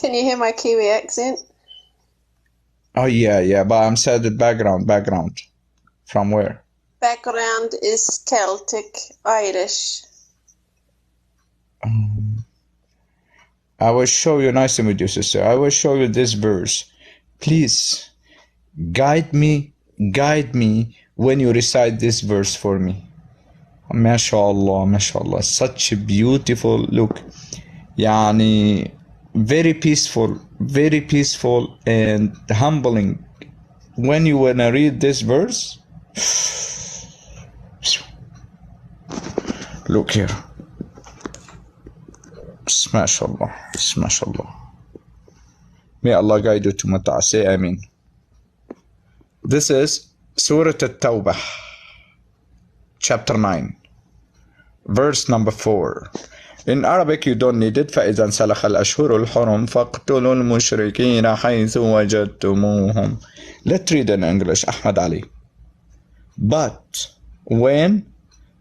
Can you hear my Kiwi accent? Oh, yeah, but I'm said the background. From where? Background is Celtic, Irish. I will show you, nice to meet you, sister. I will show you this verse. Please, guide me when you recite this verse for me. MashaAllah, such a beautiful look. Yani, very peaceful and humbling. When you wanna read this verse, look here. MashaAllah. May Allah guide you to mutah. Say Ameen. This is Surah At-Tawbah, chapter 9, verse number 4. In Arabic, you don't need it. فَإِذَا انْسَلَخَ الْأَشْهُرُ الْحُرُمُ فَاقْتُلُوا الْمُشْرِكِينَ حَيْثُ وَجَدْتُمُوهُمْ. Let's read in English, Ahmad Ali. But when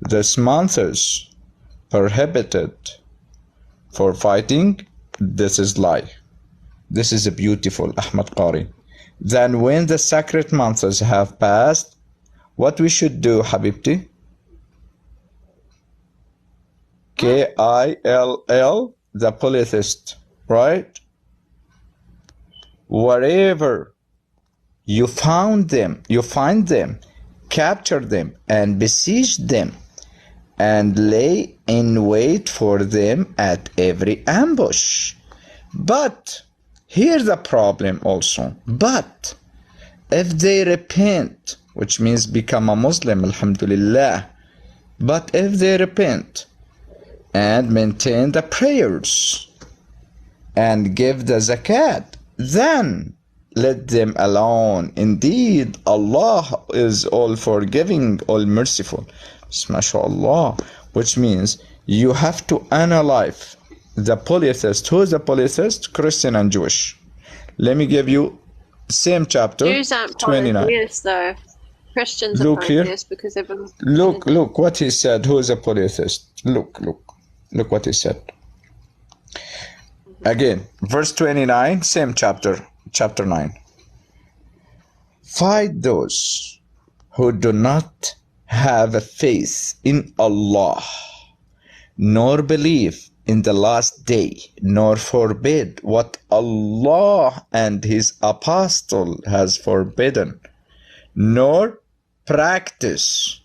this month is prohibited for fighting, this is lie. This is a beautiful Ahmad Qari. Then when the sacred months have passed, what we should do, Habibti? Kill the polytheist, right? Wherever you find them, capture them and besiege them, and lay in wait for them at every ambush. But here's the problem also. But if they repent, which means become a Muslim, alhamdulillah. But if they repent and maintain the prayers and give the zakat, then let them alone. Indeed, Allah is all forgiving, all merciful. MashaAllah. Which means you have to analyze the polytheist. Who is the polytheist? Christian and Jewish. Let me give you same chapter. Jews aren't 29. polytheists though. Christians Look are here. polytheists because everyone. Look what he said. Who is a polytheist? Look what he said. Again, verse 29, same chapter 9. Fight those who do not have a faith in Allah, nor believe in the last day, nor forbid what Allah and His Apostle has forbidden, nor practice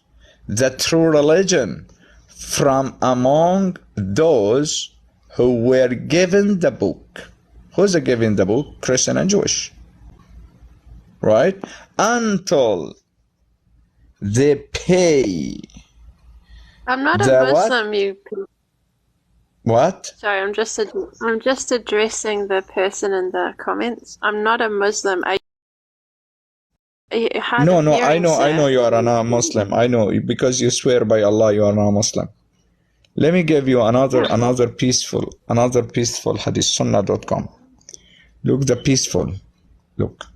the true religion from among those who were given the book. Who's given the book? Christian and Jewish. Right? Until they pay. I'm not a Muslim, you. What? Sorry, I'm just addressing the person in the comments. I'm not a Muslim. No, I know you are not a Muslim. I know, because you swear by Allah you are not a Muslim. Let me give you another peaceful hadith, sunnah.com. Look the peaceful. Look.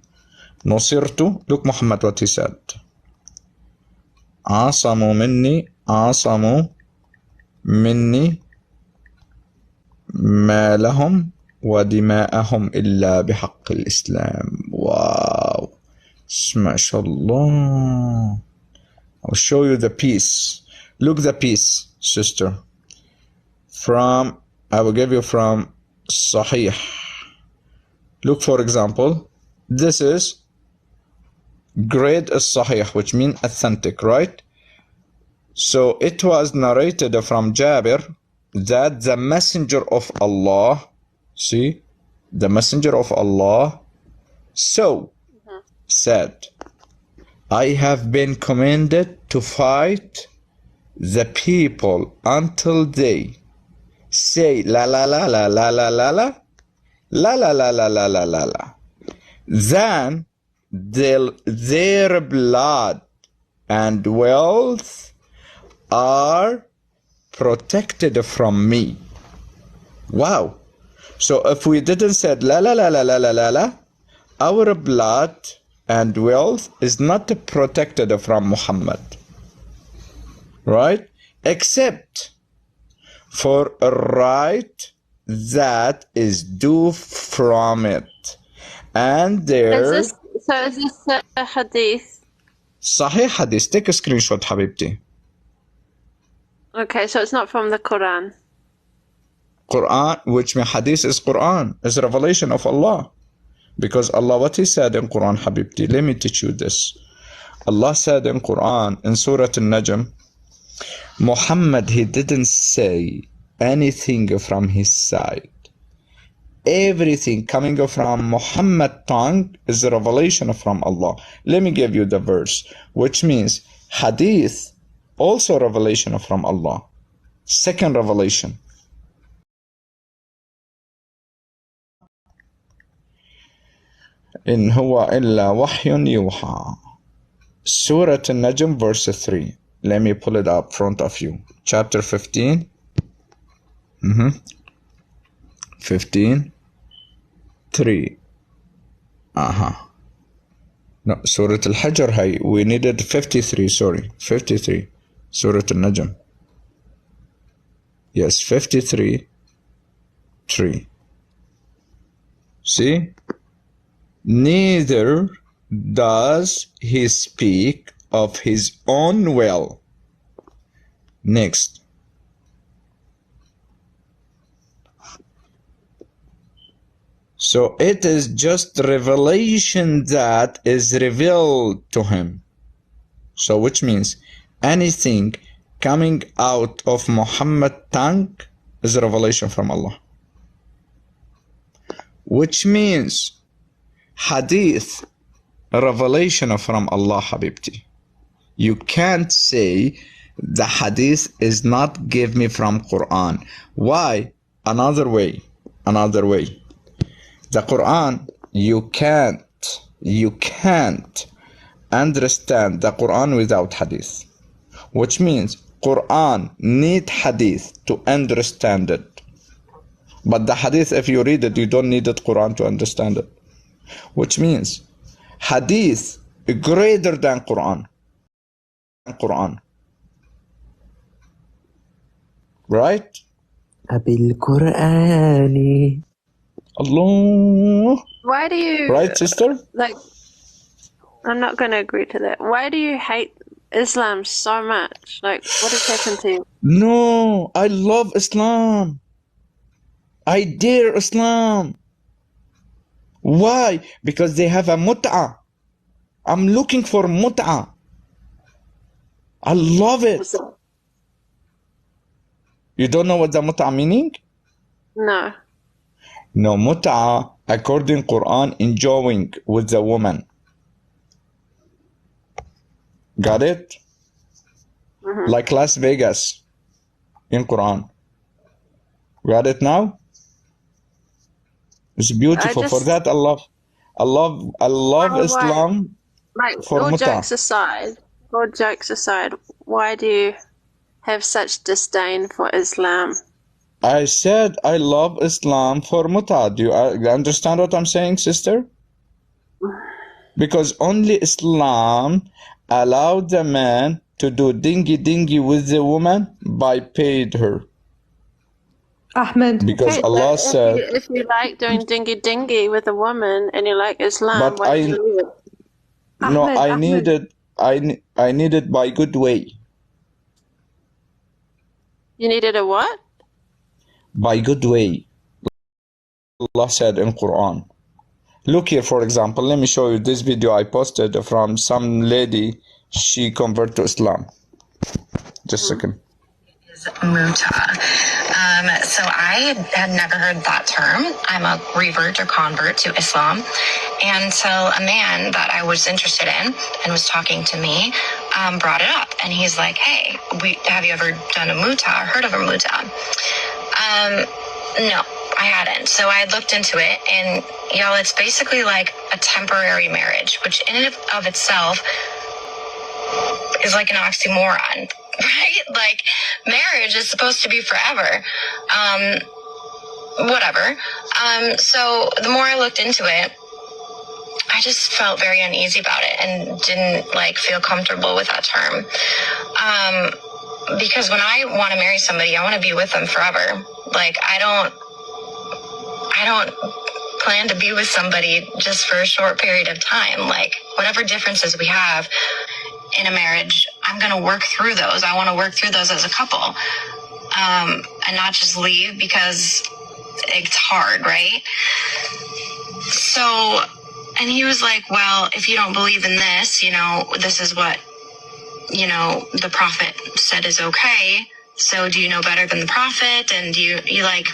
Nusirtu. Look Muhammad what he said. عاصموا مني ما لهم ودماءهم إلا بحق الإسلام. Wow. MashaAllah. I'll show you the peace. Look the peace, sister. I will give you from Sahih. Look, for example, this is grade as Sahih, which means authentic, right? So it was narrated from Jabir that the Messenger of Allah, the Messenger of Allah, said, I have been commanded to fight the people until they say la la la la la la la la la la la la la la la la. Then their blood and wealth are protected from me. Wow. So if we didn't say la la la la la la la la, our blood and wealth is not protected from Muhammad, right? Except for right that is due from it. And there... Is this a hadith? صحيح حديث. Take a screenshot حبيبتي. Okay, so it's not from the Quran. Quran, which means hadith is Quran, is revelation of Allah. Because Allah, what He said in Quran, Habibti, let me teach you this. Allah said in Quran, in Surah Al-Najm, Muhammad, he didn't say anything from his side. Everything coming from Muhammad's tongue is a revelation from Allah. Let me give you the verse, which means hadith, also revelation from Allah. Second revelation. إن هو إلا وحي يوحى. Surah Al-Najm verse 3. Let me pull it up in front of you. Chapter 15. 15. 3. No, Surah Al-Hajr hay. We needed 53, sorry. 53. Surah Al-Najm. Yes, 53. 3. See? Neither does he speak of his own will. Next. So it is just revelation that is revealed to him. So which means anything coming out of Muhammad's tongue is a revelation from Allah. Which means hadith, a revelation from Allah, Habibti. You can't say the hadith is not give me from Quran. Why? Another way. The Quran, you can't understand the Quran without hadith. Which means Quran need hadith to understand it. But the hadith, if you read it, you don't need the Quran to understand it. Which means hadith greater than Quran. Right? بالقرآن. Allah. Why do you... Right, sister? Like, I'm not going to agree to that. Why do you hate Islam so much? Like, what has happened to you? No, I love Islam. I dare Islam. Why? Because they have a mutah. I'm looking for mutah. I love it. You don't know what the mutah meaning? No. No, mut'ah, according Quran, enjoying with the woman. Got it? Like Las Vegas in Quran. Got it now? It's beautiful. For that, I love Islam. Like, for all mut'ah. jokes aside, why do you have such disdain for Islam? I said I love Islam for mut'ah. Do you understand what I'm saying, sister? Because only Islam allowed the man to do dingy with the woman by paid her. Ahmed. Because Okay, Allah but said... if you like doing dingy with a woman and you like Islam, But why do you leave it? No, Ahmed. I need it by good way. You needed a what? By good way. Allah said in Quran. Look here, for example, let me show you this video I posted from some lady. She converted to Islam. Just a second. Mutah. So I had never heard that term. I'm a revert or convert to Islam. And so a man that I was interested in and was talking to me brought it up. And he's like, hey, have you ever done a mutah or heard of a mutah? No, I hadn't. So I looked into it, and y'all, it's basically like a temporary marriage, which in and of itself is like an oxymoron, right? Like, marriage is supposed to be forever. Whatever. So the more I looked into it, I just felt very uneasy about it and didn't feel comfortable with that term. Because when I want to marry somebody, I want to be with them forever. I don't I don't plan to be with somebody just for a short period of time. Like, whatever differences we have in a marriage, I'm going to work through those. I want to work through those as a couple, and not just leave because it's hard, right? So, and he was like, well, if you don't believe in this, you know, this is what, you know, the prophet said is okay. So do you know better than the prophet? And you like,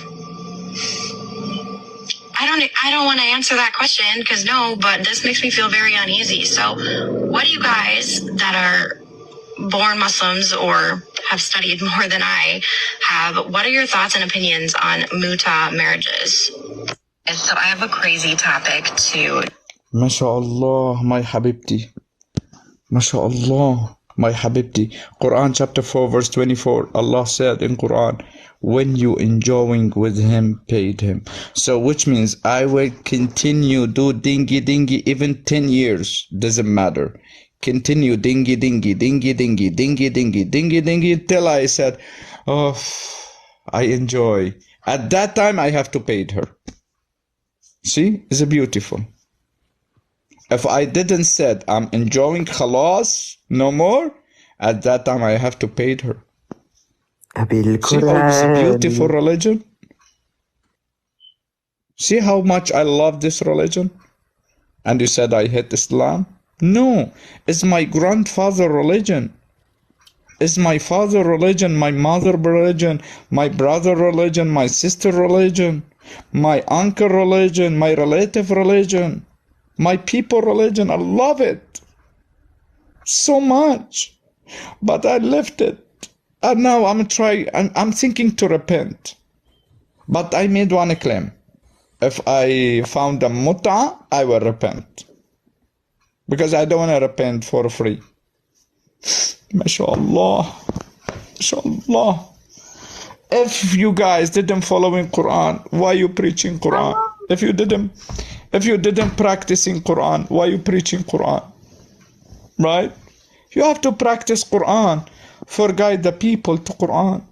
I don't want to answer that question because no, but this makes me feel very uneasy. So what do you guys that are born Muslims or have studied more than I have, what are your thoughts and opinions on mutah marriages? So I have a crazy topic too. MashaAllah, my Habibti. MashaAllah, my Habibti. Quran chapter 4 verse 24. Allah said in Quran, when you enjoying with him, paid him. So which means I will continue do dingy even 10 years. Doesn't matter. Continue dingy till I said, oh, I enjoy. At that time I have to pay her. See, it's beautiful. If I didn't said I'm enjoying khalas, no more, at that time I have to pay her. See how it's a beautiful religion? See how much I love this religion? And you said I hate Islam? No, it's my grandfather religion. It's my father religion, my mother religion, my brother religion, my sister religion, my uncle religion, my relative religion, my people religion. I love it so much, but I left it. And now I'm thinking to repent. But I made one claim. If I found a mutah, I will repent. Because I don't want to repent for free. MashaAllah. MashaAllah. If you guys didn't follow in Quran, why you preaching Quran? If you didn't practice in Quran, why you preaching Quran? Right? You have to practice Quran for guide the people to Quran.